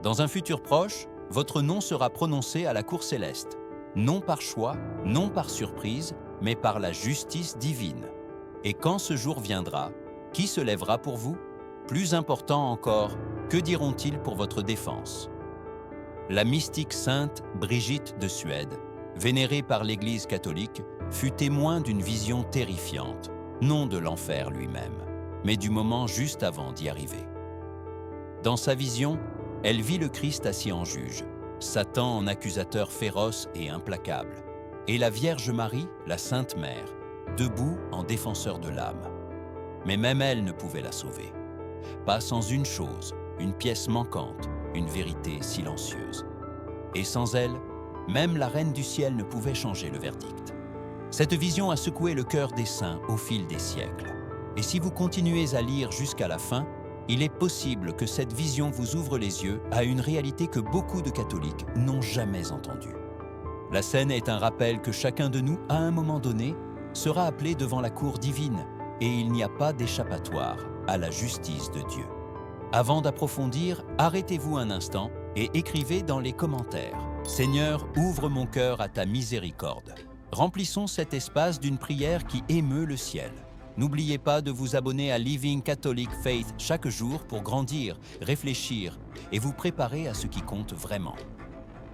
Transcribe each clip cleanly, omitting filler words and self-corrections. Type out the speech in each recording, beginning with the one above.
Dans un futur proche, votre nom sera prononcé à la cour céleste, non par choix, non par surprise, mais par la justice divine. Et quand ce jour viendra, qui se lèvera pour vous? Plus important encore, que diront-ils pour votre défense? La mystique sainte Brigitte de Suède, vénérée par l'Église catholique, fut témoin d'une vision terrifiante, non de l'enfer lui-même, mais du moment juste avant d'y arriver. Dans sa vision, elle vit le Christ assis en juge, Satan en accusateur féroce et implacable, et la Vierge Marie, la Sainte Mère, debout en défenseur de l'âme. Mais même elle ne pouvait la sauver. Pas sans une chose, une pièce manquante, une vérité silencieuse. Et sans elle, même la Reine du Ciel ne pouvait changer le verdict. Cette vision a secoué le cœur des saints au fil des siècles. Et si vous continuez à lire jusqu'à la fin, il est possible que cette vision vous ouvre les yeux à une réalité que beaucoup de catholiques n'ont jamais entendue. La scène est un rappel que chacun de nous, à un moment donné, sera appelé devant la cour divine, et il n'y a pas d'échappatoire à la justice de Dieu. Avant d'approfondir, arrêtez-vous un instant et écrivez dans les commentaires « Seigneur, ouvre mon cœur à ta miséricorde ». Remplissons cet espace d'une prière qui émeut le ciel. N'oubliez pas de vous abonner à Living Catholic Faith chaque jour pour grandir, réfléchir et vous préparer à ce qui compte vraiment.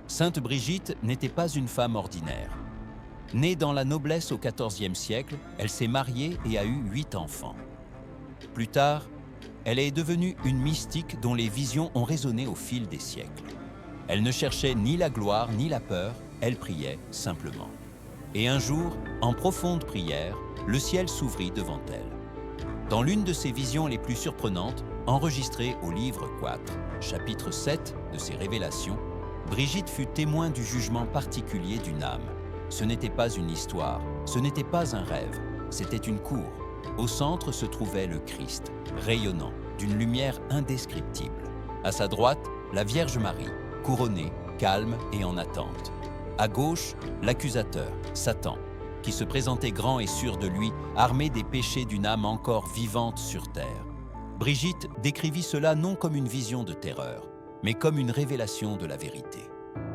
Sainte Brigitte n'était pas une femme ordinaire. Née dans la noblesse au XIVe siècle, elle s'est mariée et a eu 8 enfants. Plus tard, elle est devenue une mystique dont les visions ont résonné au fil des siècles. Elle ne cherchait ni la gloire ni la peur, elle priait simplement. Et un jour, en profonde prière, le ciel s'ouvrit devant elle. Dans l'une de ses visions les plus surprenantes, enregistrée au livre 4, chapitre 7 de ses révélations, Brigitte fut témoin du jugement particulier d'une âme. Ce n'était pas une histoire, ce n'était pas un rêve, c'était une cour. Au centre se trouvait le Christ, rayonnant, d'une lumière indescriptible. À sa droite, la Vierge Marie, couronnée, calme et en attente. À gauche, l'accusateur, Satan, qui se présentait grand et sûr de lui, armé des péchés d'une âme encore vivante sur terre. Brigitte décrivit cela non comme une vision de terreur, mais comme une révélation de la vérité.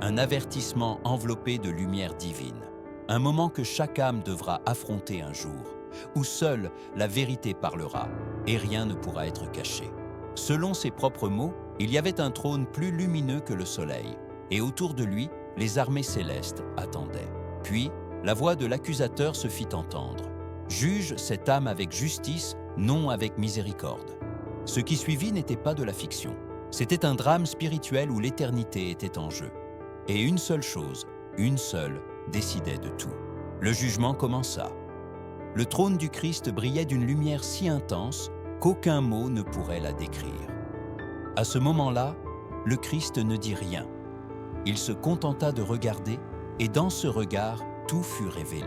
Un avertissement enveloppé de lumière divine. Un moment que chaque âme devra affronter un jour, où seule la vérité parlera et rien ne pourra être caché. Selon ses propres mots, il y avait un trône plus lumineux que le soleil, et autour de lui, les armées célestes attendaient. Puis, la voix de l'accusateur se fit entendre. « Juge cette âme avec justice, non avec miséricorde. » Ce qui suivit n'était pas de la fiction. C'était un drame spirituel où l'éternité était en jeu. Et une seule chose, une seule, décidait de tout. Le jugement commença. Le trône du Christ brillait d'une lumière si intense qu'aucun mot ne pourrait la décrire. À ce moment-là, le Christ ne dit rien. Il se contenta de regarder, et dans ce regard, tout fut révélé.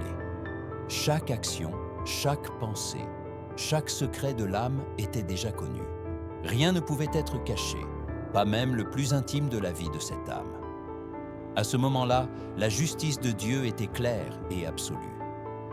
Chaque action, chaque pensée, chaque secret de l'âme était déjà connu. Rien ne pouvait être caché, pas même le plus intime de la vie de cette âme. À ce moment-là, la justice de Dieu était claire et absolue.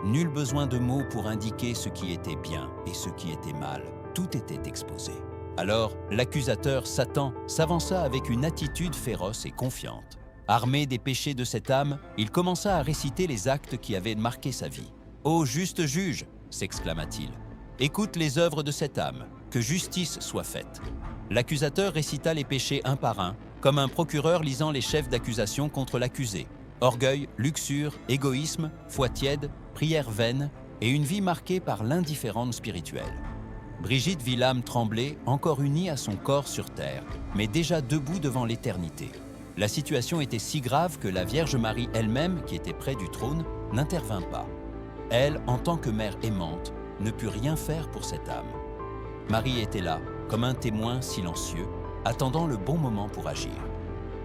Nul besoin de mots pour indiquer ce qui était bien et ce qui était mal. Tout était exposé. Alors, l'accusateur Satan s'avança avec une attitude féroce et confiante. Armé des péchés de cette âme, il commença à réciter les actes qui avaient marqué sa vie. « Ô juste juge !» s'exclama-t-il. « Écoute les œuvres de cette âme, que justice soit faite. » L'accusateur récita les péchés un par un, comme un procureur lisant les chefs d'accusation contre l'accusé. Orgueil, luxure, égoïsme, foi tiède, prière vaine et une vie marquée par l'indifférence spirituelle. Brigitte vit l'âme trembler, encore unie à son corps sur terre, mais déjà debout devant l'éternité. La situation était si grave que la Vierge Marie elle-même, qui était près du trône, n'intervint pas. Elle, en tant que mère aimante, ne put rien faire pour cette âme. Marie était là, comme un témoin silencieux, attendant le bon moment pour agir.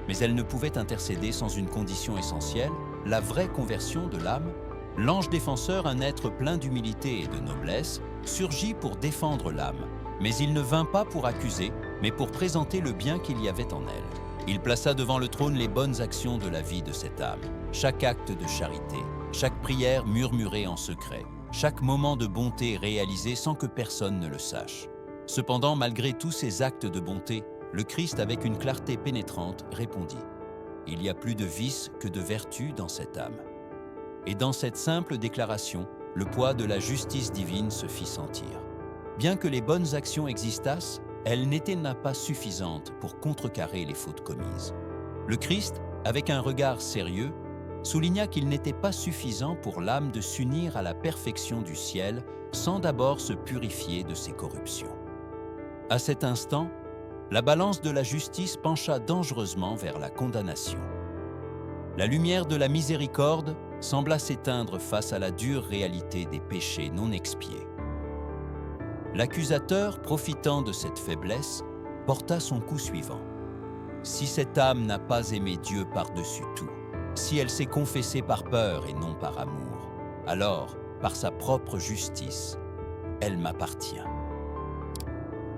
Mais elle ne pouvait intercéder sans une condition essentielle, la vraie conversion de l'âme. L'ange défenseur, un être plein d'humilité et de noblesse, surgit pour défendre l'âme. Mais il ne vint pas pour accuser, mais pour présenter le bien qu'il y avait en elle. Il plaça devant le trône les bonnes actions de la vie de cette âme, chaque acte de charité, chaque prière murmurée en secret, chaque moment de bonté réalisé sans que personne ne le sache. Cependant, malgré tous ces actes de bonté, le Christ, avec une clarté pénétrante, répondit « Il y a plus de vice que de vertu dans cette âme ». Et dans cette simple déclaration, le poids de la justice divine se fit sentir. Bien que les bonnes actions existassent, elles n'étaient pas suffisantes pour contrecarrer les fautes commises. Le Christ, avec un regard sérieux, souligna qu'il n'était pas suffisant pour l'âme de s'unir à la perfection du ciel sans d'abord se purifier de ses corruptions. À cet instant, la balance de la justice pencha dangereusement vers la condamnation. La lumière de la miséricorde sembla s'éteindre face à la dure réalité des péchés non expiés. L'accusateur, profitant de cette faiblesse, porta son coup suivant. Si cette âme n'a pas aimé Dieu par-dessus tout, si elle s'est confessée par peur et non par amour, alors, par sa propre justice, elle m'appartient.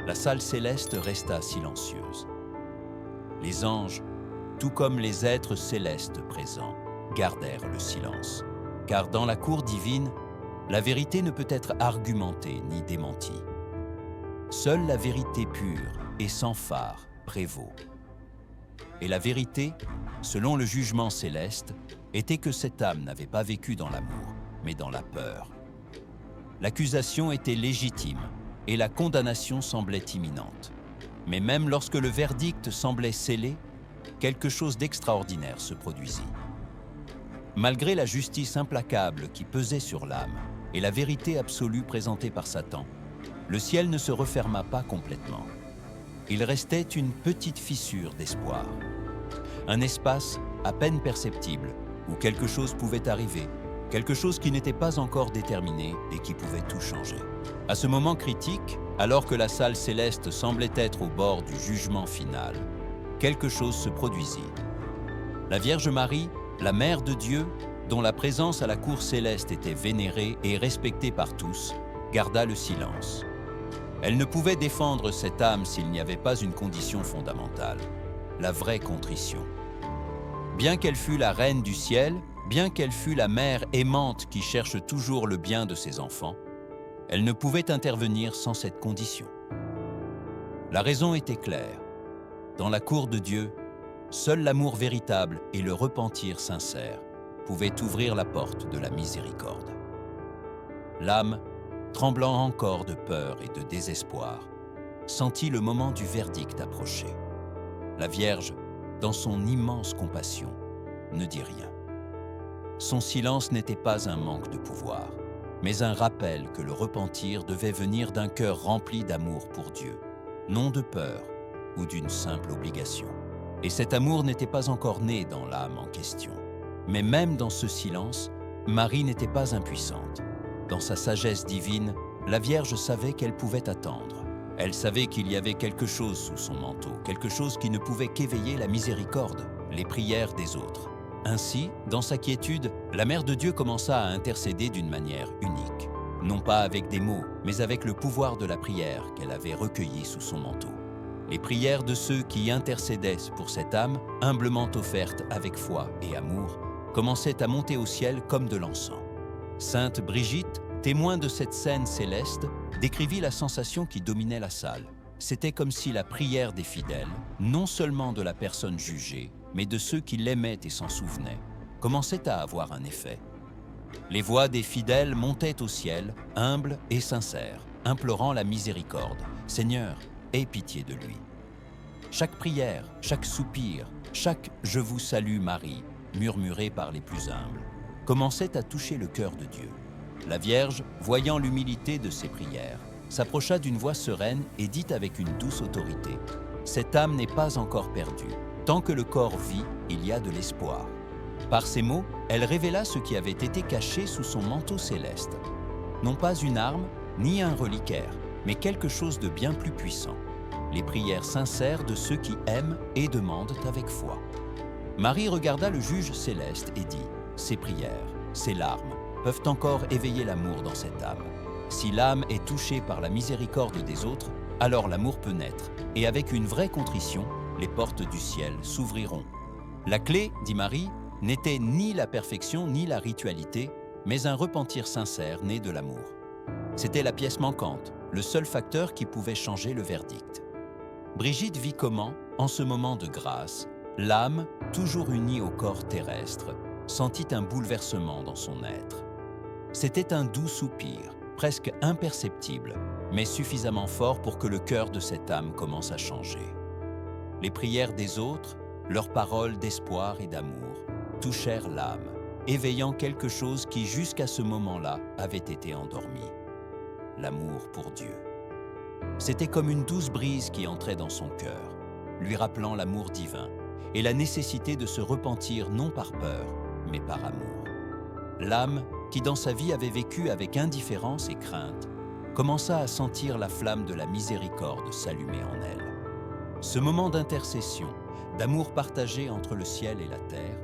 La salle céleste resta silencieuse. Les anges, tout comme les êtres célestes présents, gardèrent le silence, car dans la cour divine, la vérité ne peut être argumentée ni démentie. Seule la vérité pure et sans fard prévaut. Et la vérité, selon le jugement céleste, était que cette âme n'avait pas vécu dans l'amour, mais dans la peur. L'accusation était légitime et la condamnation semblait imminente. Mais même lorsque le verdict semblait scellé, quelque chose d'extraordinaire se produisit. Malgré la justice implacable qui pesait sur l'âme et la vérité absolue présentée par Satan, le ciel ne se referma pas complètement. Il restait une petite fissure d'espoir. Un espace à peine perceptible où quelque chose pouvait arriver, quelque chose qui n'était pas encore déterminé et qui pouvait tout changer. À ce moment critique, alors que la salle céleste semblait être au bord du jugement final, quelque chose se produisit. La Vierge Marie, la Mère de Dieu, dont la présence à la cour céleste était vénérée et respectée par tous, garda le silence. Elle ne pouvait défendre cette âme s'il n'y avait pas une condition fondamentale, la vraie contrition. Bien qu'elle fût la reine du ciel, bien qu'elle fût la mère aimante qui cherche toujours le bien de ses enfants, elle ne pouvait intervenir sans cette condition. La raison était claire. Dans la cour de Dieu, seul l'amour véritable et le repentir sincère pouvaient ouvrir la porte de la miséricorde. L'âme, tremblant encore de peur et de désespoir, sentit le moment du verdict approcher. La Vierge, dans son immense compassion, ne dit rien. Son silence n'était pas un manque de pouvoir, mais un rappel que le repentir devait venir d'un cœur rempli d'amour pour Dieu, non de peur ou d'une simple obligation. Et cet amour n'était pas encore né dans l'âme en question. Mais même dans ce silence, Marie n'était pas impuissante. Dans sa sagesse divine, la Vierge savait qu'elle pouvait attendre. Elle savait qu'il y avait quelque chose sous son manteau, quelque chose qui ne pouvait qu'éveiller la miséricorde, les prières des autres. Ainsi, dans sa quiétude, la Mère de Dieu commença à intercéder d'une manière unique. Non pas avec des mots, mais avec le pouvoir de la prière qu'elle avait recueilli sous son manteau. Les prières de ceux qui intercédaient pour cette âme, humblement offerte avec foi et amour, commençaient à monter au ciel comme de l'encens. Sainte Brigitte, témoin de cette scène céleste, décrivit la sensation qui dominait la salle. C'était comme si la prière des fidèles, non seulement de la personne jugée, mais de ceux qui l'aimaient et s'en souvenaient, commençait à avoir un effet. Les voix des fidèles montaient au ciel, humbles et sincères, implorant la miséricorde. « Seigneur, aie pitié de lui ». Chaque prière, chaque soupir, chaque « Je vous salue Marie », murmuré par les plus humbles, commençait à toucher le cœur de Dieu. La Vierge, voyant l'humilité de ces prières, s'approcha d'une voix sereine et dit avec une douce autorité « Cette âme n'est pas encore perdue. Tant que le corps vit, il y a de l'espoir. » Par ces mots, elle révéla ce qui avait été caché sous son manteau céleste. Non pas une arme, ni un reliquaire, mais quelque chose de bien plus puissant. Les prières sincères de ceux qui aiment et demandent avec foi. Marie regarda le juge céleste et dit « Ces prières, ces larmes peuvent encore éveiller l'amour dans cette âme. Si l'âme est touchée par la miséricorde des autres, alors l'amour peut naître, et avec une vraie contrition, les portes du ciel s'ouvriront. » La clé, dit Marie, n'était ni la perfection ni la ritualité, mais un repentir sincère né de l'amour. C'était la pièce manquante, le seul facteur qui pouvait changer le verdict. Brigitte vit comment, en ce moment de grâce, l'âme, toujours unie au corps terrestre, sentit un bouleversement dans son être. C'était un doux soupir, presque imperceptible, mais suffisamment fort pour que le cœur de cette âme commence à changer. Les prières des autres, leurs paroles d'espoir et d'amour, touchèrent l'âme, éveillant quelque chose qui jusqu'à ce moment-là avait été endormi. L'amour pour Dieu. C'était comme une douce brise qui entrait dans son cœur, lui rappelant l'amour divin et la nécessité de se repentir non par peur, mais par amour. L'âme, qui dans sa vie avait vécu avec indifférence et crainte, commença à sentir la flamme de la miséricorde s'allumer en elle. Ce moment d'intercession, d'amour partagé entre le ciel et la terre,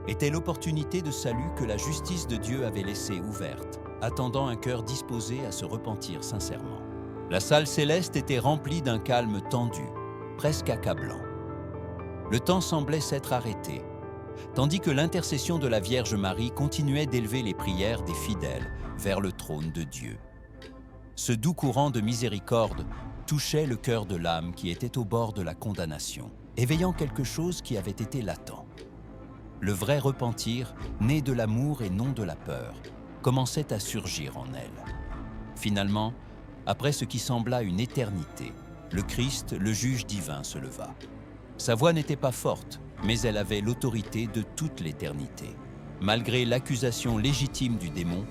était l'opportunité de salut que la justice de Dieu avait laissée ouverte, attendant un cœur disposé à se repentir sincèrement. La salle céleste était remplie d'un calme tendu, presque accablant. Le temps semblait s'être arrêté, tandis que l'intercession de la Vierge Marie continuait d'élever les prières des fidèles vers le trône de Dieu. Ce doux courant de miséricorde touchait le cœur de l'âme qui était au bord de la condamnation, éveillant quelque chose qui avait été latent. Le vrai repentir, né de l'amour et non de la peur, commençait à surgir en elle. Finalement, après ce qui sembla une éternité, le Christ, le juge divin, se leva. Sa voix n'était pas forte, mais elle avait l'autorité de toute l'éternité. Malgré l'accusation légitime du démon,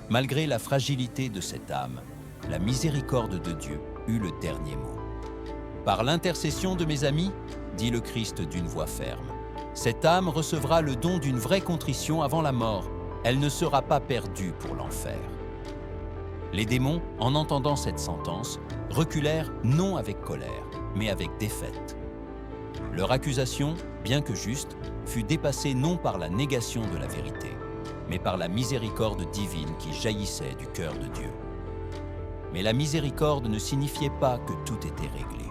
malgré la fragilité de cette âme, la miséricorde de Dieu eut le dernier mot. « Par l'intercession de mes amis, dit le Christ d'une voix ferme, cette âme recevra le don d'une vraie contrition avant la mort. Elle ne sera pas perdue pour l'enfer. » Les démons, en entendant cette sentence, reculèrent non avec colère, mais avec défaite. Leur accusation, bien que juste, fut dépassée non par la négation de la vérité, mais par la miséricorde divine qui jaillissait du cœur de Dieu. Mais la miséricorde ne signifiait pas que tout était réglé.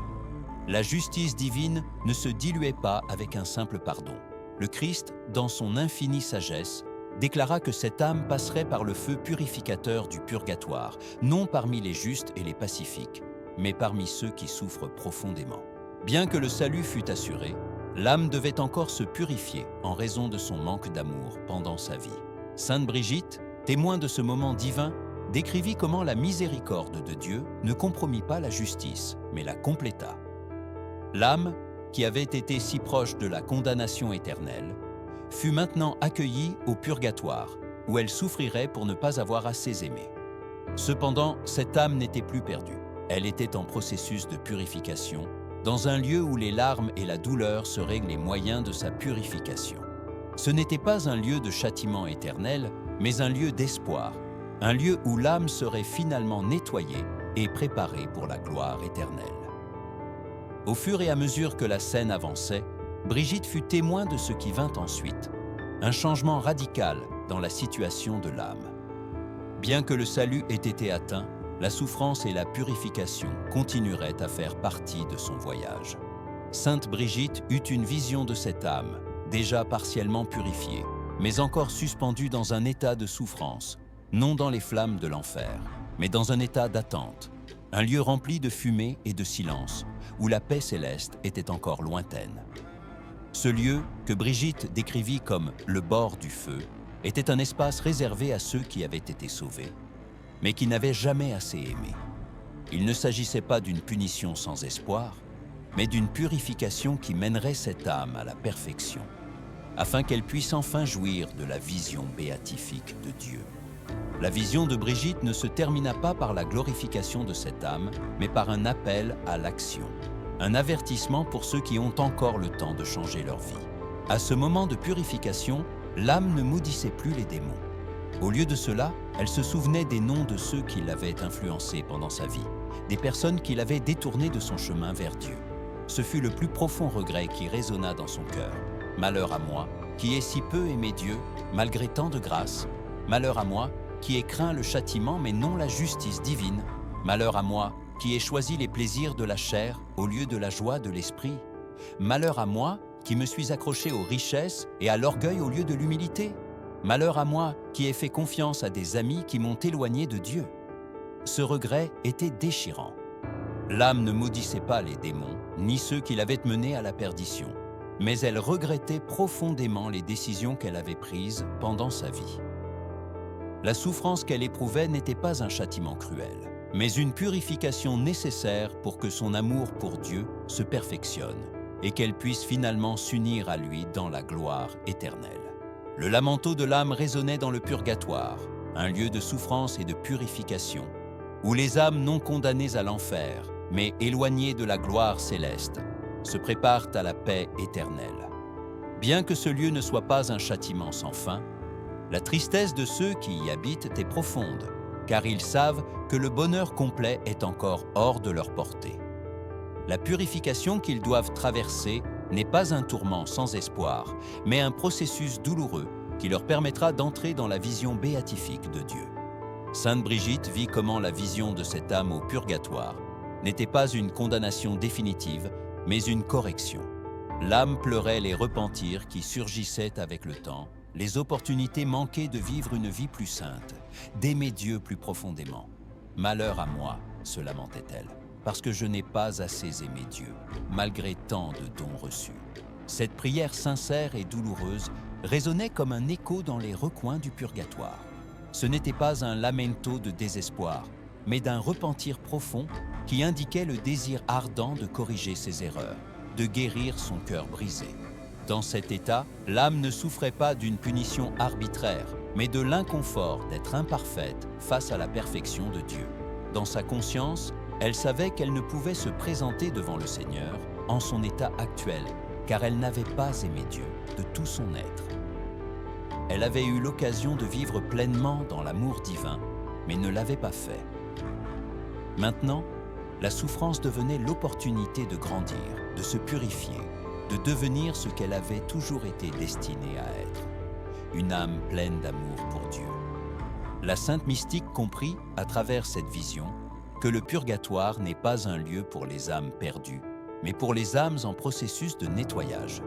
La justice divine ne se diluait pas avec un simple pardon. Le Christ, dans son infinie sagesse, déclara que cette âme passerait par le feu purificateur du purgatoire, non parmi les justes et les pacifiques, mais parmi ceux qui souffrent profondément. Bien que le salut fût assuré, l'âme devait encore se purifier en raison de son manque d'amour pendant sa vie. Sainte Brigitte, témoin de ce moment divin, décrivit comment la miséricorde de Dieu ne compromit pas la justice, mais la compléta. L'âme, qui avait été si proche de la condamnation éternelle, fut maintenant accueillie au purgatoire, où elle souffrirait pour ne pas avoir assez aimé. Cependant, cette âme n'était plus perdue. Elle était en processus de purification, dans un lieu où les larmes et la douleur seraient les moyens de sa purification. Ce n'était pas un lieu de châtiment éternel, mais un lieu d'espoir, un lieu où l'âme serait finalement nettoyée et préparée pour la gloire éternelle. Au fur et à mesure que la scène avançait, Brigitte fut témoin de ce qui vint ensuite, un changement radical dans la situation de l'âme. Bien que le salut ait été atteint, la souffrance et la purification continueraient à faire partie de son voyage. Sainte Brigitte eut une vision de cette âme, déjà partiellement purifiée, mais encore suspendue dans un état de souffrance, non dans les flammes de l'enfer, mais dans un état d'attente, un lieu rempli de fumée et de silence, où la paix céleste était encore lointaine. Ce lieu, que Brigitte décrivit comme le bord du feu, était un espace réservé à ceux qui avaient été sauvés, mais qui n'avaient jamais assez aimé. Il ne s'agissait pas d'une punition sans espoir, mais d'une purification qui mènerait cette âme à la perfection, afin qu'elle puisse enfin jouir de la vision béatifique de Dieu. La vision de Brigitte ne se termina pas par la glorification de cette âme, mais par un appel à l'action, un avertissement pour ceux qui ont encore le temps de changer leur vie. À ce moment de purification, l'âme ne maudissait plus les démons. Au lieu de cela, elle se souvenait des noms de ceux qui l'avaient influencé pendant sa vie, des personnes qui l'avaient détourné de son chemin vers Dieu. Ce fut le plus profond regret qui résonna dans son cœur. Malheur à moi, qui ai si peu aimé Dieu, malgré tant de grâce. Malheur à moi, qui ai craint le châtiment mais non la justice divine. Malheur à moi, qui ai choisi les plaisirs de la chair au lieu de la joie de l'esprit. Malheur à moi, qui me suis accroché aux richesses et à l'orgueil au lieu de l'humilité. Malheur à moi, qui ai fait confiance à des amis qui m'ont éloigné de Dieu. Ce regret était déchirant. L'âme ne maudissait pas les démons, ni ceux qui l'avaient menée à la perdition, mais elle regrettait profondément les décisions qu'elle avait prises pendant sa vie. La souffrance qu'elle éprouvait n'était pas un châtiment cruel, mais une purification nécessaire pour que son amour pour Dieu se perfectionne et qu'elle puisse finalement s'unir à lui dans la gloire éternelle. Le lamento de l'âme résonnait dans le purgatoire, un lieu de souffrance et de purification, où les âmes non condamnées à l'enfer, mais éloignées de la gloire céleste, se préparent à la paix éternelle. Bien que ce lieu ne soit pas un châtiment sans fin, la tristesse de ceux qui y habitent est profonde, car ils savent que le bonheur complet est encore hors de leur portée. La purification qu'ils doivent traverser n'est pas un tourment sans espoir, mais un processus douloureux qui leur permettra d'entrer dans la vision béatifique de Dieu. Sainte Brigitte vit comment la vision de cette âme au purgatoire n'était pas une condamnation définitive, mais une correction. L'âme pleurait les repentirs qui surgissaient avec le temps, les opportunités manquées de vivre une vie plus sainte, d'aimer Dieu plus profondément. « Malheur à moi », se lamentait-elle, parce que je n'ai pas assez aimé Dieu, malgré tant de dons reçus. Cette prière sincère et douloureuse résonnait comme un écho dans les recoins du purgatoire. Ce n'était pas un lamento de désespoir, mais d'un repentir profond qui indiquait le désir ardent de corriger ses erreurs, de guérir son cœur brisé. Dans cet état, l'âme ne souffrait pas d'une punition arbitraire, mais de l'inconfort d'être imparfaite face à la perfection de Dieu. Dans sa conscience, elle savait qu'elle ne pouvait se présenter devant le Seigneur en son état actuel, car elle n'avait pas aimé Dieu de tout son être. Elle avait eu l'occasion de vivre pleinement dans l'amour divin, mais ne l'avait pas fait. Maintenant, la souffrance devenait l'opportunité de grandir, de se purifier, de devenir ce qu'elle avait toujours été destinée à être, une âme pleine d'amour pour Dieu. La sainte mystique comprit, à travers cette vision, que le purgatoire n'est pas un lieu pour les âmes perdues, mais pour les âmes en processus de nettoyage.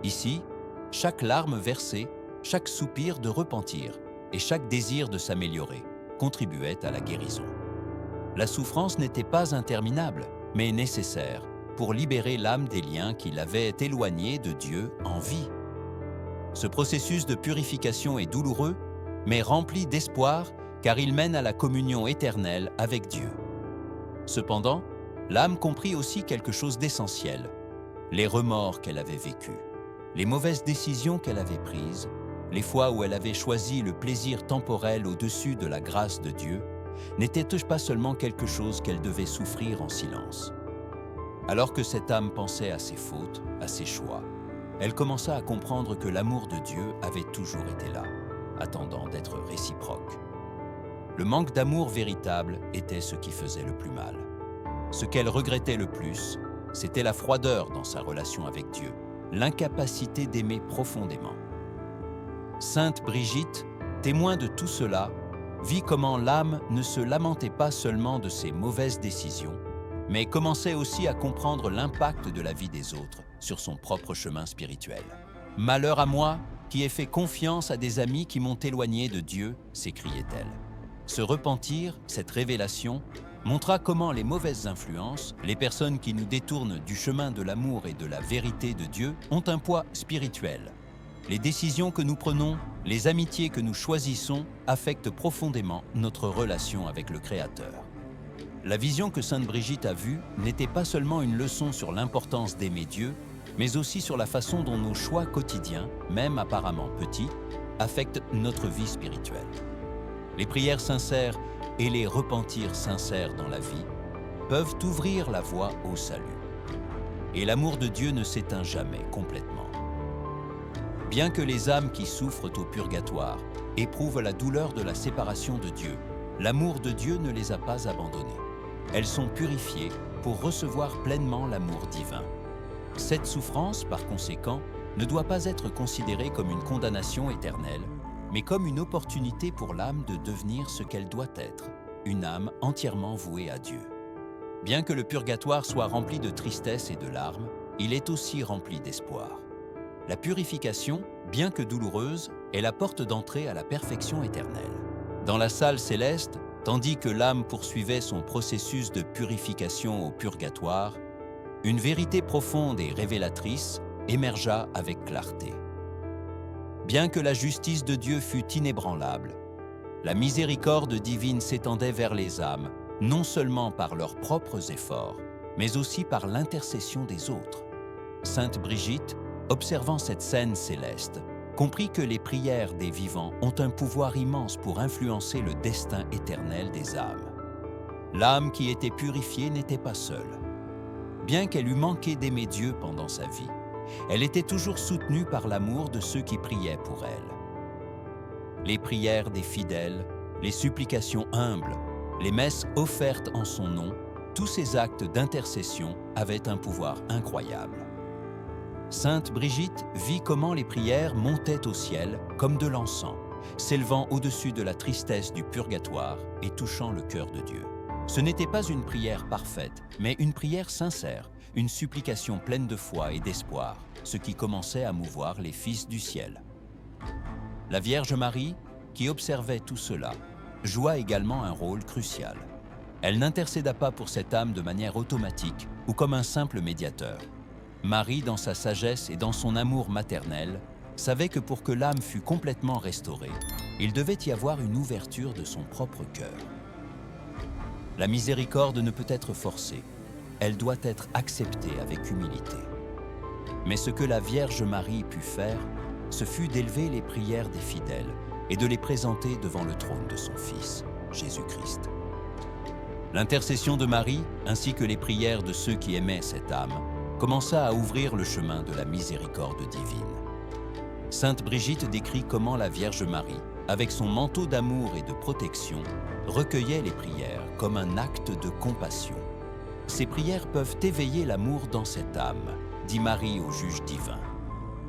Ici, chaque larme versée, chaque soupir de repentir et chaque désir de s'améliorer contribuait à la guérison. La souffrance n'était pas interminable, mais nécessaire pour libérer l'âme des liens qui l'avaient éloignée de Dieu en vie. Ce processus de purification est douloureux, mais rempli d'espoir, car il mène à la communion éternelle avec Dieu. Cependant, l'âme comprit aussi quelque chose d'essentiel, les remords qu'elle avait vécus, les mauvaises décisions qu'elle avait prises, les fois où elle avait choisi le plaisir temporel au-dessus de la grâce de Dieu, n'était-ce pas seulement quelque chose qu'elle devait souffrir en silence? Alors que cette âme pensait à ses fautes, à ses choix, elle commença à comprendre que l'amour de Dieu avait toujours été là, attendant d'être réciproque. Le manque d'amour véritable était ce qui faisait le plus mal. Ce qu'elle regrettait le plus, c'était la froideur dans sa relation avec Dieu, l'incapacité d'aimer profondément. Sainte Brigitte, témoin de tout cela, vit comment l'âme ne se lamentait pas seulement de ses mauvaises décisions, mais commençait aussi à comprendre l'impact de la vie des autres sur son propre chemin spirituel. « Malheur à moi, qui ai fait confiance à des amis qui m'ont éloigné de Dieu », s'écriait-elle. Ce repentir, cette révélation, montra comment les mauvaises influences, les personnes qui nous détournent du chemin de l'amour et de la vérité de Dieu, ont un poids spirituel. Les décisions que nous prenons, les amitiés que nous choisissons affectent profondément notre relation avec le Créateur. La vision que Sainte Brigitte a vue n'était pas seulement une leçon sur l'importance d'aimer Dieu, mais aussi sur la façon dont nos choix quotidiens, même apparemment petits, affectent notre vie spirituelle. Les prières sincères et les repentirs sincères dans la vie peuvent ouvrir la voie au salut. Et l'amour de Dieu ne s'éteint jamais complètement. Bien que les âmes qui souffrent au purgatoire éprouvent la douleur de la séparation de Dieu, l'amour de Dieu ne les a pas abandonnées. Elles sont purifiées pour recevoir pleinement l'amour divin. Cette souffrance, par conséquent, ne doit pas être considérée comme une condamnation éternelle, mais comme une opportunité pour l'âme de devenir ce qu'elle doit être, une âme entièrement vouée à Dieu. Bien que le purgatoire soit rempli de tristesse et de larmes, il est aussi rempli d'espoir. La purification, bien que douloureuse, est la porte d'entrée à la perfection éternelle. Dans la salle céleste, tandis que l'âme poursuivait son processus de purification au purgatoire, Une vérité profonde et révélatrice émergea avec clarté. Bien que la justice de Dieu fût inébranlable, la miséricorde divine s'étendait vers les âmes, non seulement par leurs propres efforts, mais aussi par l'intercession des autres. Sainte Brigitte, observant cette scène céleste, comprit que les prières des vivants ont un pouvoir immense pour influencer le destin éternel des âmes. L'âme qui était purifiée n'était pas seule. Bien qu'elle eût manqué d'aimer Dieu pendant sa vie, elle était toujours soutenue par l'amour de ceux qui priaient pour elle. Les prières des fidèles, les supplications humbles, les messes offertes en son nom, tous ces actes d'intercession avaient un pouvoir incroyable. Sainte Brigitte vit comment les prières montaient au ciel comme de l'encens, s'élevant au-dessus de la tristesse du purgatoire et touchant le cœur de Dieu. Ce n'était pas une prière parfaite, mais une prière sincère, une supplication pleine de foi et d'espoir, ce qui commençait à mouvoir les fils du ciel. La Vierge Marie, qui observait tout cela, joua également un rôle crucial. Elle n'intercéda pas pour cette âme de manière automatique ou comme un simple médiateur. Marie, dans sa sagesse et dans son amour maternel, savait que pour que l'âme fût complètement restaurée, il devait y avoir une ouverture de son propre cœur. La miséricorde ne peut être forcée, elle doit être acceptée avec humilité. Mais ce que la Vierge Marie put faire, ce fut d'élever les prières des fidèles et de les présenter devant le trône de son Fils, Jésus-Christ. L'intercession de Marie, ainsi que les prières de ceux qui aimaient cette âme, commença à ouvrir le chemin de la miséricorde divine. Sainte Brigitte décrit comment la Vierge Marie, avec son manteau d'amour et de protection, recueillait les prières comme un acte de compassion. Ces prières peuvent éveiller l'amour dans cette âme, dit Marie au juge divin.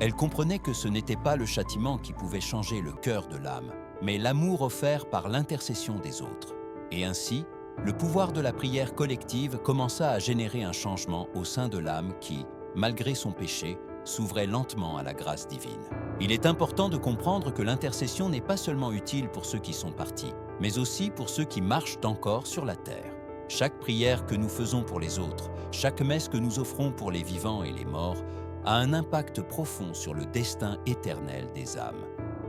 Elle comprenait que ce n'était pas le châtiment qui pouvait changer le cœur de l'âme, mais l'amour offert par l'intercession des autres. Et ainsi, le pouvoir de la prière collective commença à générer un changement au sein de l'âme qui, malgré son péché, s'ouvrait lentement à la grâce divine. Il est important de comprendre que l'intercession n'est pas seulement utile pour ceux qui sont partis, mais aussi pour ceux qui marchent encore sur la terre. Chaque prière que nous faisons pour les autres, chaque messe que nous offrons pour les vivants et les morts, a un impact profond sur le destin éternel des âmes.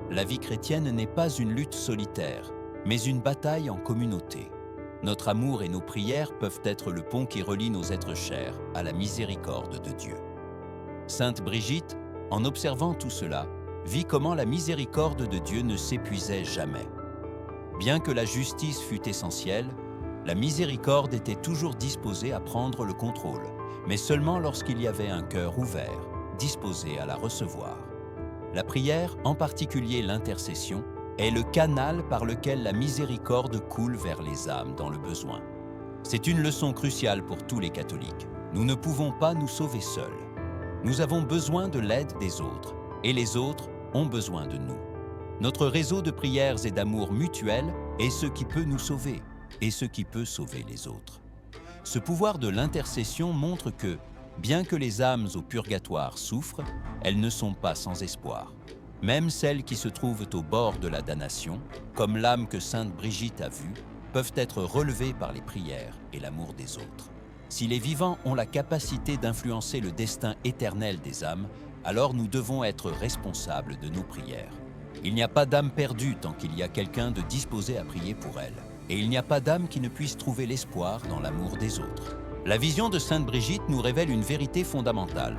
La vie chrétienne n'est pas une lutte solitaire, mais une bataille en communauté. Notre amour et nos prières peuvent être le pont qui relie nos êtres chers à la miséricorde de Dieu. Sainte Brigitte, en observant tout cela, vit comment la miséricorde de Dieu ne s'épuisait jamais. Bien que la justice fût essentielle, la miséricorde était toujours disposée à prendre le contrôle, mais seulement lorsqu'il y avait un cœur ouvert, disposé à la recevoir. La prière, en particulier l'intercession, est le canal par lequel la miséricorde coule vers les âmes dans le besoin. C'est une leçon cruciale pour tous les catholiques. Nous ne pouvons pas nous sauver seuls. Nous avons besoin de l'aide des autres, et les autres ont besoin de nous. Notre réseau de prières et d'amour mutuel est ce qui peut nous sauver, et ce qui peut sauver les autres. Ce pouvoir de l'intercession montre que, bien que les âmes au purgatoire souffrent, elles ne sont pas sans espoir. Même celles qui se trouvent au bord de la damnation, comme l'âme que sainte Brigitte a vue, peuvent être relevées par les prières et l'amour des autres. Si les vivants ont la capacité d'influencer le destin éternel des âmes, alors nous devons être responsables de nos prières. Il n'y a pas d'âme perdue tant qu'il y a quelqu'un de disposé à prier pour elle. Et il n'y a pas d'âme qui ne puisse trouver l'espoir dans l'amour des autres. La vision de sainte Brigitte nous révèle une vérité fondamentale.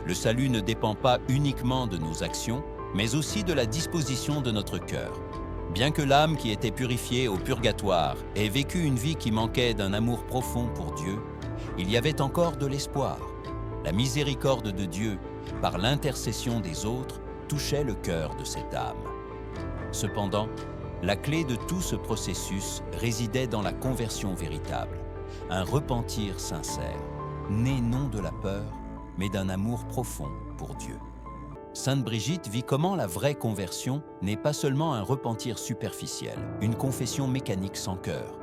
Le salut ne dépend pas uniquement de nos actions, mais aussi de la disposition de notre cœur. Bien que l'âme qui était purifiée au purgatoire ait vécu une vie qui manquait d'un amour profond pour Dieu, il y avait encore de l'espoir. La miséricorde de Dieu, par l'intercession des autres, touchait le cœur de cette âme. Cependant, la clé de tout ce processus résidait dans la conversion véritable, un repentir sincère, né non de la peur, mais d'un amour profond pour Dieu. Sainte Brigitte vit comment la vraie conversion n'est pas seulement un repentir superficiel, une confession mécanique sans cœur.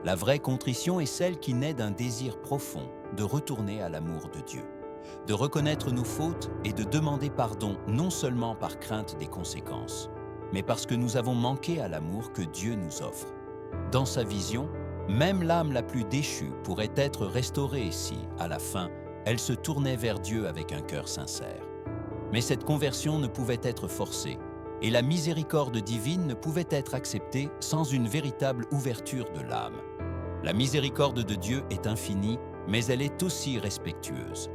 La vraie contrition est celle qui naît d'un désir profond de retourner à l'amour de Dieu, de reconnaître nos fautes et de demander pardon non seulement par crainte des conséquences, mais parce que nous avons manqué à l'amour que Dieu nous offre. Dans sa vision, même l'âme la plus déchue pourrait être restaurée si, à la fin, elle se tournait vers Dieu avec un cœur sincère. Mais cette conversion ne pouvait être forcée, et la miséricorde divine ne pouvait être acceptée sans une véritable ouverture de l'âme. La miséricorde de Dieu est infinie, mais elle est aussi respectueuse.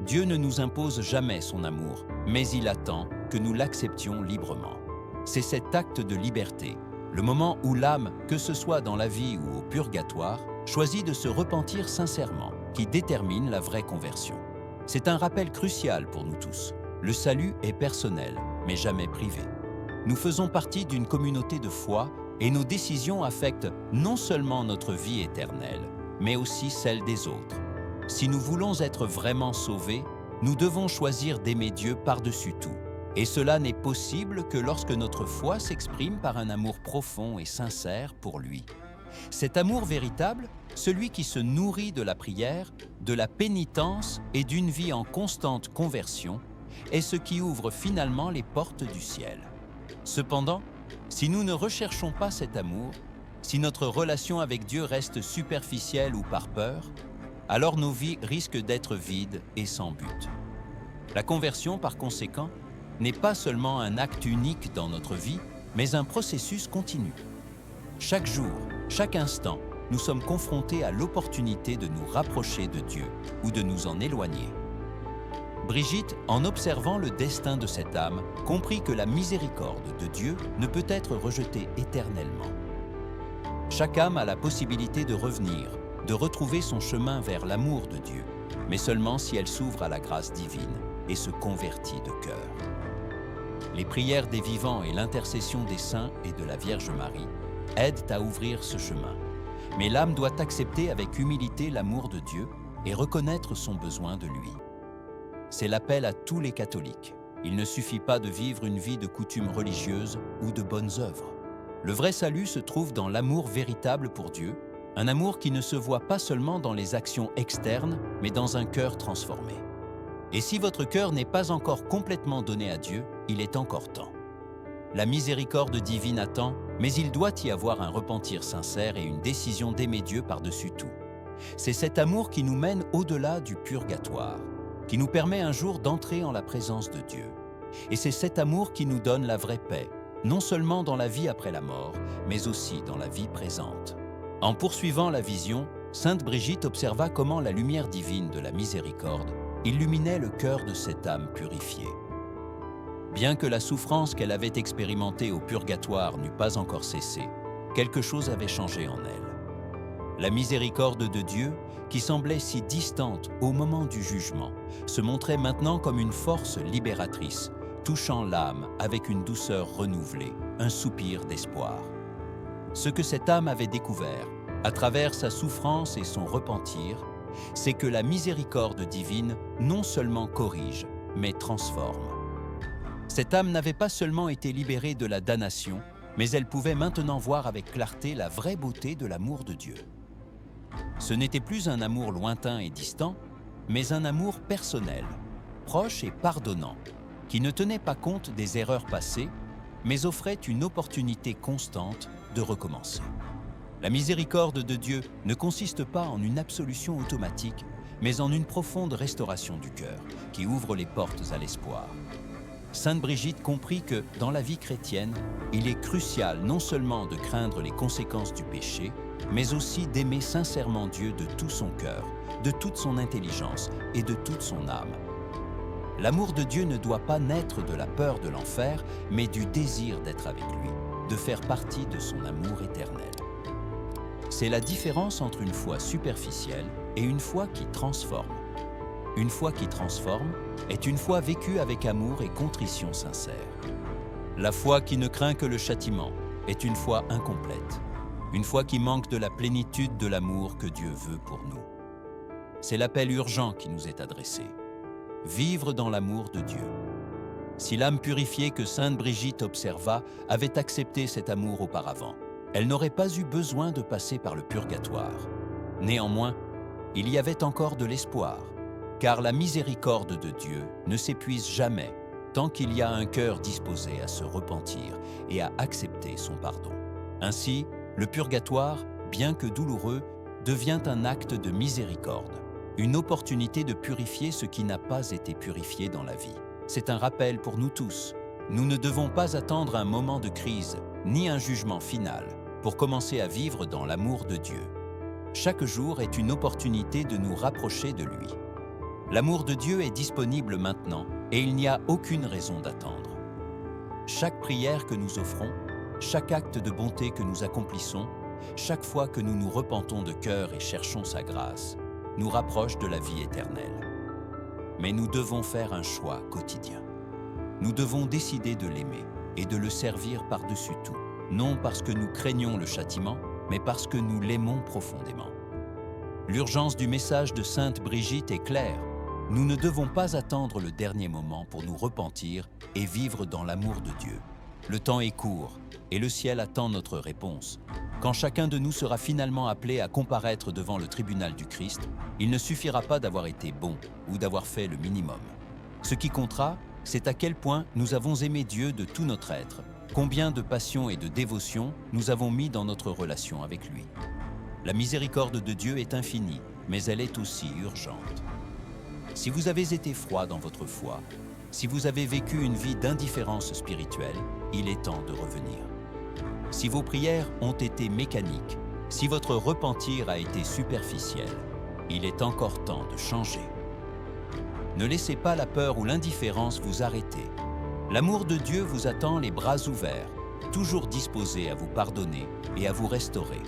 Dieu ne nous impose jamais son amour, mais il attend que nous l'acceptions librement. C'est cet acte de liberté, le moment où l'âme, que ce soit dans la vie ou au purgatoire, choisit de se repentir sincèrement, qui détermine la vraie conversion. C'est un rappel crucial pour nous tous. Le salut est personnel, mais jamais privé. Nous faisons partie d'une communauté de foi et nos décisions affectent non seulement notre vie éternelle, mais aussi celle des autres. Si nous voulons être vraiment sauvés, nous devons choisir d'aimer Dieu par-dessus tout. Et cela n'est possible que lorsque notre foi s'exprime par un amour profond et sincère pour lui. Cet amour véritable, celui qui se nourrit de la prière, de la pénitence et d'une vie en constante conversion, est ce qui ouvre finalement les portes du ciel. Cependant, si nous ne recherchons pas cet amour, si notre relation avec Dieu reste superficielle ou par peur, alors nos vies risquent d'être vides et sans but. La conversion, par conséquent, n'est pas seulement un acte unique dans notre vie, mais un processus continu. Chaque jour, chaque instant, nous sommes confrontés à l'opportunité de nous rapprocher de Dieu ou de nous en éloigner. Brigitte, en observant le destin de cette âme, comprit que la miséricorde de Dieu ne peut être rejetée éternellement. Chaque âme a la possibilité de revenir, de retrouver son chemin vers l'amour de Dieu, mais seulement si elle s'ouvre à la grâce divine et se convertit de cœur. Les prières des vivants et l'intercession des saints et de la Vierge Marie aident à ouvrir ce chemin. Mais l'âme doit accepter avec humilité l'amour de Dieu et reconnaître son besoin de lui. C'est l'appel à tous les catholiques. Il ne suffit pas de vivre une vie de coutumes religieuses ou de bonnes œuvres. Le vrai salut se trouve dans l'amour véritable pour Dieu, un amour qui ne se voit pas seulement dans les actions externes, mais dans un cœur transformé. Et si votre cœur n'est pas encore complètement donné à Dieu, il est encore temps. La miséricorde divine attend, mais il doit y avoir un repentir sincère et une décision d'aimer Dieu par-dessus tout. C'est cet amour qui nous mène au-delà du purgatoire, qui nous permet un jour d'entrer en la présence de Dieu. Et c'est cet amour qui nous donne la vraie paix, non seulement dans la vie après la mort, mais aussi dans la vie présente. En poursuivant la vision, sainte Brigitte observa comment la lumière divine de la miséricorde illuminait le cœur de cette âme purifiée. Bien que la souffrance qu'elle avait expérimentée au purgatoire n'eût pas encore cessé, quelque chose avait changé en elle. La miséricorde de Dieu, qui semblait si distante au moment du jugement, se montrait maintenant comme une force libératrice, touchant l'âme avec une douceur renouvelée, un soupir d'espoir. Ce que cette âme avait découvert, à travers sa souffrance et son repentir, c'est que la miséricorde divine non seulement corrige, mais transforme. Cette âme n'avait pas seulement été libérée de la damnation, mais elle pouvait maintenant voir avec clarté la vraie beauté de l'amour de Dieu. Ce n'était plus un amour lointain et distant, mais un amour personnel, proche et pardonnant, qui ne tenait pas compte des erreurs passées, mais offrait une opportunité constante de recommencer. La miséricorde de Dieu ne consiste pas en une absolution automatique, mais en une profonde restauration du cœur, qui ouvre les portes à l'espoir. Sainte Brigitte comprit que, dans la vie chrétienne, il est crucial non seulement de craindre les conséquences du péché, mais aussi d'aimer sincèrement Dieu de tout son cœur, de toute son intelligence et de toute son âme. L'amour de Dieu ne doit pas naître de la peur de l'enfer, mais du désir d'être avec lui, de faire partie de son amour éternel. C'est la différence entre une foi superficielle et une foi qui transforme. Une foi qui transforme est une foi vécue avec amour et contrition sincère. La foi qui ne craint que le châtiment est une foi incomplète, une foi qui manque de la plénitude de l'amour que Dieu veut pour nous. C'est l'appel urgent qui nous est adressé. Vivre dans l'amour de Dieu. Si l'âme purifiée que sainte Brigitte observa avait accepté cet amour auparavant, elle n'aurait pas eu besoin de passer par le purgatoire. Néanmoins, il y avait encore de l'espoir, car la miséricorde de Dieu ne s'épuise jamais tant qu'il y a un cœur disposé à se repentir et à accepter son pardon. Ainsi, le purgatoire, bien que douloureux, devient un acte de miséricorde, une opportunité de purifier ce qui n'a pas été purifié dans la vie. C'est un rappel pour nous tous. Nous ne devons pas attendre un moment de crise, ni un jugement final, pour commencer à vivre dans l'amour de Dieu. Chaque jour est une opportunité de nous rapprocher de lui. L'amour de Dieu est disponible maintenant et il n'y a aucune raison d'attendre. Chaque prière que nous offrons, chaque acte de bonté que nous accomplissons, chaque fois que nous nous repentons de cœur et cherchons sa grâce, nous rapproche de la vie éternelle. Mais nous devons faire un choix quotidien. Nous devons décider de l'aimer et de le servir par-dessus tout, non parce que nous craignons le châtiment, mais parce que nous l'aimons profondément. L'urgence du message de Sainte Brigitte est claire. Nous ne devons pas attendre le dernier moment pour nous repentir et vivre dans l'amour de Dieu. Le temps est court et le ciel attend notre réponse. Quand chacun de nous sera finalement appelé à comparaître devant le tribunal du Christ, il ne suffira pas d'avoir été bon ou d'avoir fait le minimum. Ce qui comptera, c'est à quel point nous avons aimé Dieu de tout notre être, combien de passion et de dévotion nous avons mis dans notre relation avec lui. La miséricorde de Dieu est infinie, mais elle est aussi urgente. Si vous avez été froid dans votre foi, si vous avez vécu une vie d'indifférence spirituelle, il est temps de revenir. Si vos prières ont été mécaniques, si votre repentir a été superficiel, il est encore temps de changer. Ne laissez pas la peur ou l'indifférence vous arrêter. L'amour de Dieu vous attend les bras ouverts, toujours disposé à vous pardonner et à vous restaurer.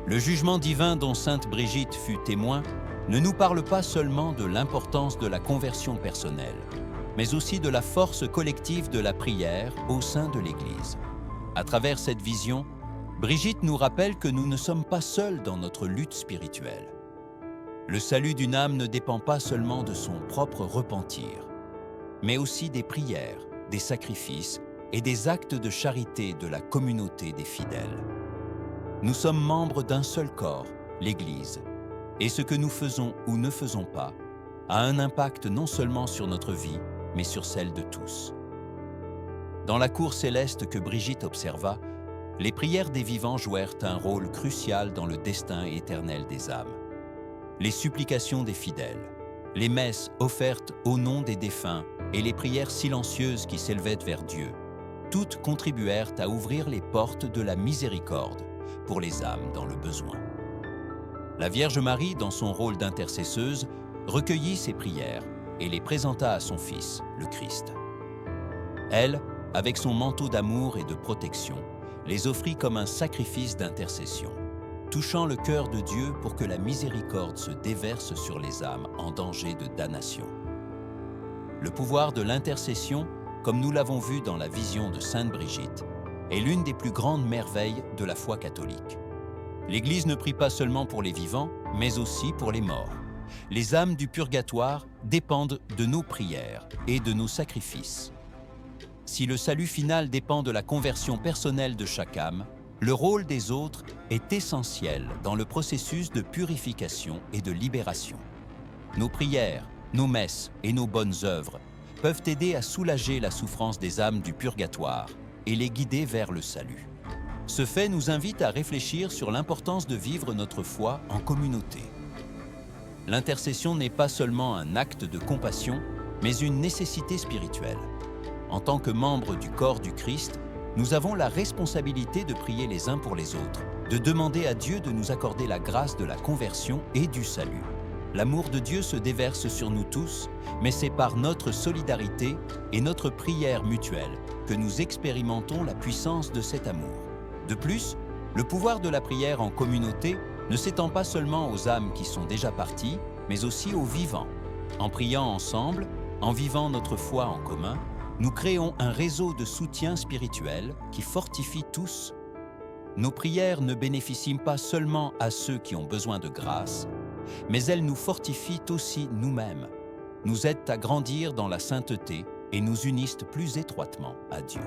Le jugement divin dont Sainte Brigitte fut témoin ne nous parle pas seulement de l'importance de la conversion personnelle, mais aussi de la force collective de la prière au sein de l'Église. À travers cette vision, Brigitte nous rappelle que nous ne sommes pas seuls dans notre lutte spirituelle. Le salut d'une âme ne dépend pas seulement de son propre repentir, mais aussi des prières, des sacrifices et des actes de charité de la communauté des fidèles. Nous sommes membres d'un seul corps, l'Église, et ce que nous faisons ou ne faisons pas a un impact non seulement sur notre vie, mais sur celle de tous. Dans la cour céleste que Brigitte observa, les prières des vivants jouèrent un rôle crucial dans le destin éternel des âmes. Les supplications des fidèles, les messes offertes au nom des défunts et les prières silencieuses qui s'élevaient vers Dieu, toutes contribuèrent à ouvrir les portes de la miséricorde pour les âmes dans le besoin. La Vierge Marie, dans son rôle d'intercesseuse, recueillit ces prières et les présenta à son Fils, le Christ. Elle, avec son manteau d'amour et de protection, les offrit comme un sacrifice d'intercession, touchant le cœur de Dieu pour que la miséricorde se déverse sur les âmes en danger de damnation. Le pouvoir de l'intercession, comme nous l'avons vu dans la vision de Sainte Brigitte, est l'une des plus grandes merveilles de la foi catholique. L'Église ne prie pas seulement pour les vivants, mais aussi pour les morts. Les âmes du purgatoire dépendent de nos prières et de nos sacrifices. Si le salut final dépend de la conversion personnelle de chaque âme, le rôle des autres est essentiel dans le processus de purification et de libération. Nos prières, nos messes et nos bonnes œuvres peuvent aider à soulager la souffrance des âmes du purgatoire et les guider vers le salut. Ce fait nous invite à réfléchir sur l'importance de vivre notre foi en communauté. L'intercession n'est pas seulement un acte de compassion, mais une nécessité spirituelle. En tant que membres du corps du Christ, nous avons la responsabilité de prier les uns pour les autres, de demander à Dieu de nous accorder la grâce de la conversion et du salut. L'amour de Dieu se déverse sur nous tous, mais c'est par notre solidarité et notre prière mutuelle que nous expérimentons la puissance de cet amour. De plus, le pouvoir de la prière en communauté ne s'étend pas seulement aux âmes qui sont déjà parties, mais aussi aux vivants. En priant ensemble, en vivant notre foi en commun, nous créons un réseau de soutien spirituel qui fortifie tous. Nos prières ne bénéficient pas seulement à ceux qui ont besoin de grâce, mais elles nous fortifient aussi nous-mêmes, nous aident à grandir dans la sainteté et nous unissent plus étroitement à Dieu.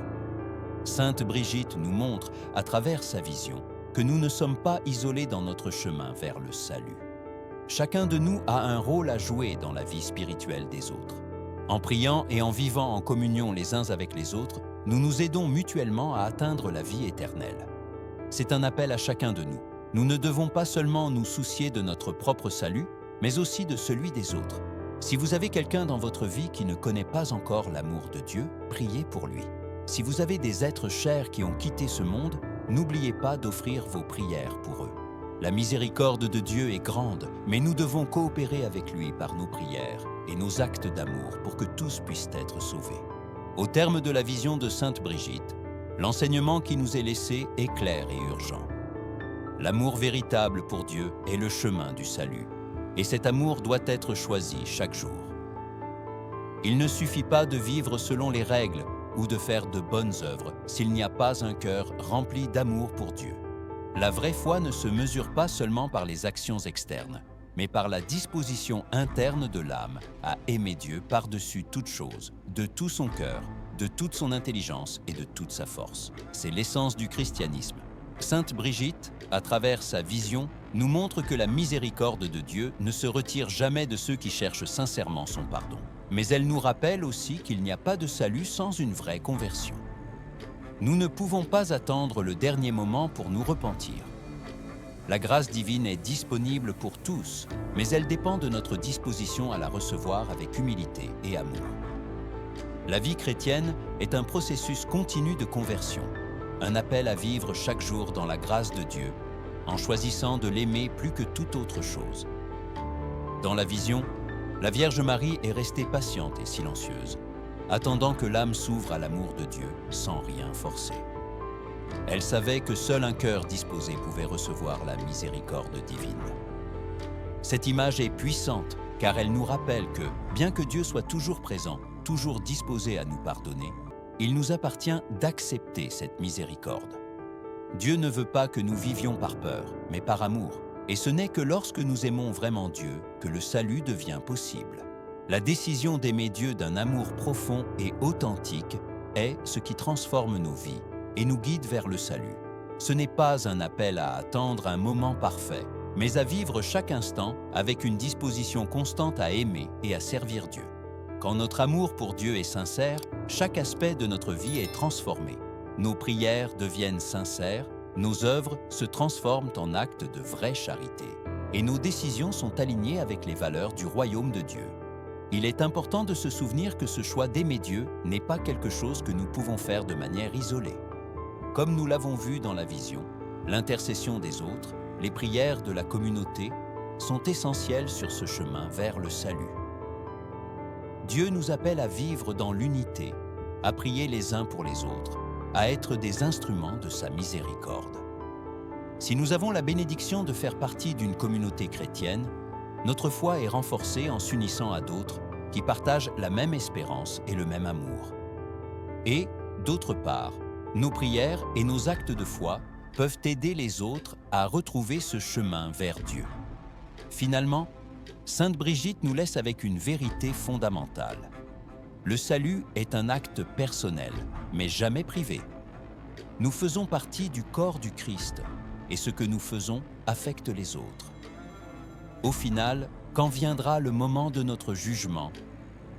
Sainte Brigitte nous montre, à travers sa vision, que nous ne sommes pas isolés dans notre chemin vers le salut. Chacun de nous a un rôle à jouer dans la vie spirituelle des autres. En priant et en vivant en communion les uns avec les autres, nous nous aidons mutuellement à atteindre la vie éternelle. C'est un appel à chacun de nous. Nous ne devons pas seulement nous soucier de notre propre salut, mais aussi de celui des autres. Si vous avez quelqu'un dans votre vie qui ne connaît pas encore l'amour de Dieu, priez pour lui. Si vous avez des êtres chers qui ont quitté ce monde, n'oubliez pas d'offrir vos prières pour eux. La miséricorde de Dieu est grande, mais nous devons coopérer avec lui par nos prières et nos actes d'amour pour que tous puissent être sauvés. Au terme de la vision de Sainte Brigitte, l'enseignement qui nous est laissé est clair et urgent. L'amour véritable pour Dieu est le chemin du salut, et cet amour doit être choisi chaque jour. Il ne suffit pas de vivre selon les règles ou de faire de bonnes œuvres s'il n'y a pas un cœur rempli d'amour pour Dieu. La vraie foi ne se mesure pas seulement par les actions externes, mais par la disposition interne de l'âme à aimer Dieu par-dessus toute chose, de tout son cœur, de toute son intelligence et de toute sa force. C'est l'essence du christianisme. Sainte Brigitte, à travers sa vision, nous montre que la miséricorde de Dieu ne se retire jamais de ceux qui cherchent sincèrement son pardon. Mais elle nous rappelle aussi qu'il n'y a pas de salut sans une vraie conversion. Nous ne pouvons pas attendre le dernier moment pour nous repentir. La grâce divine est disponible pour tous, mais elle dépend de notre disposition à la recevoir avec humilité et amour. La vie chrétienne est un processus continu de conversion, un appel à vivre chaque jour dans la grâce de Dieu, en choisissant de l'aimer plus que toute autre chose. Dans la vision, la Vierge Marie est restée patiente et silencieuse, attendant que l'âme s'ouvre à l'amour de Dieu sans rien forcer. Elle savait que seul un cœur disposé pouvait recevoir la miséricorde divine. Cette image est puissante car elle nous rappelle que, bien que Dieu soit toujours présent, toujours disposé à nous pardonner, il nous appartient d'accepter cette miséricorde. Dieu ne veut pas que nous vivions par peur, mais par amour. Et ce n'est que lorsque nous aimons vraiment Dieu que le salut devient possible. La décision d'aimer Dieu d'un amour profond et authentique est ce qui transforme nos vies et nous guide vers le salut. Ce n'est pas un appel à attendre un moment parfait, mais à vivre chaque instant avec une disposition constante à aimer et à servir Dieu. Quand notre amour pour Dieu est sincère, chaque aspect de notre vie est transformé. Nos prières deviennent sincères, nos œuvres se transforment en actes de vraie charité, et nos décisions sont alignées avec les valeurs du royaume de Dieu. Il est important de se souvenir que ce choix d'aimer Dieu n'est pas quelque chose que nous pouvons faire de manière isolée. Comme nous l'avons vu dans la vision, l'intercession des autres, les prières de la communauté sont essentielles sur ce chemin vers le salut. Dieu nous appelle à vivre dans l'unité, à prier les uns pour les autres, à être des instruments de sa miséricorde. Si nous avons la bénédiction de faire partie d'une communauté chrétienne, notre foi est renforcée en s'unissant à d'autres qui partagent la même espérance et le même amour. Et, d'autre part, nos prières et nos actes de foi peuvent aider les autres à retrouver ce chemin vers Dieu. Finalement, Sainte Brigitte nous laisse avec une vérité fondamentale. Le salut est un acte personnel, mais jamais privé. Nous faisons partie du corps du Christ, et ce que nous faisons affecte les autres. Au final, quand viendra le moment de notre jugement,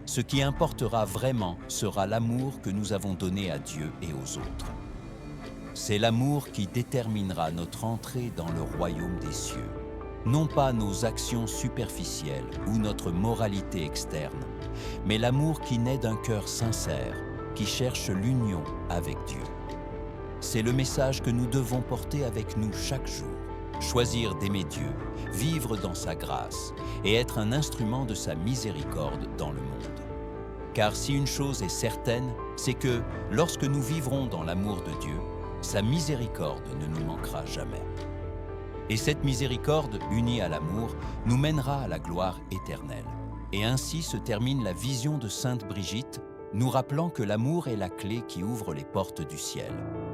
ce qui importera vraiment sera l'amour que nous avons donné à Dieu et aux autres. C'est l'amour qui déterminera notre entrée dans le royaume des cieux, non pas nos actions superficielles ou notre moralité externe, mais l'amour qui naît d'un cœur sincère, qui cherche l'union avec Dieu. C'est le message que nous devons porter avec nous chaque jour. Choisir d'aimer Dieu, vivre dans sa grâce et être un instrument de sa miséricorde dans le monde. Car si une chose est certaine, c'est que lorsque nous vivrons dans l'amour de Dieu, sa miséricorde ne nous manquera jamais. Et cette miséricorde, unie à l'amour, nous mènera à la gloire éternelle. Et ainsi se termine la vision de Sainte Brigitte, nous rappelant que l'amour est la clé qui ouvre les portes du ciel.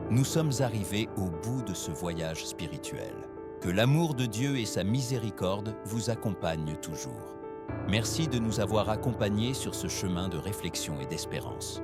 Nous sommes arrivés au bout de ce voyage spirituel. Que l'amour de Dieu et sa miséricorde vous accompagnent toujours. Merci de nous avoir accompagnés sur ce chemin de réflexion et d'espérance.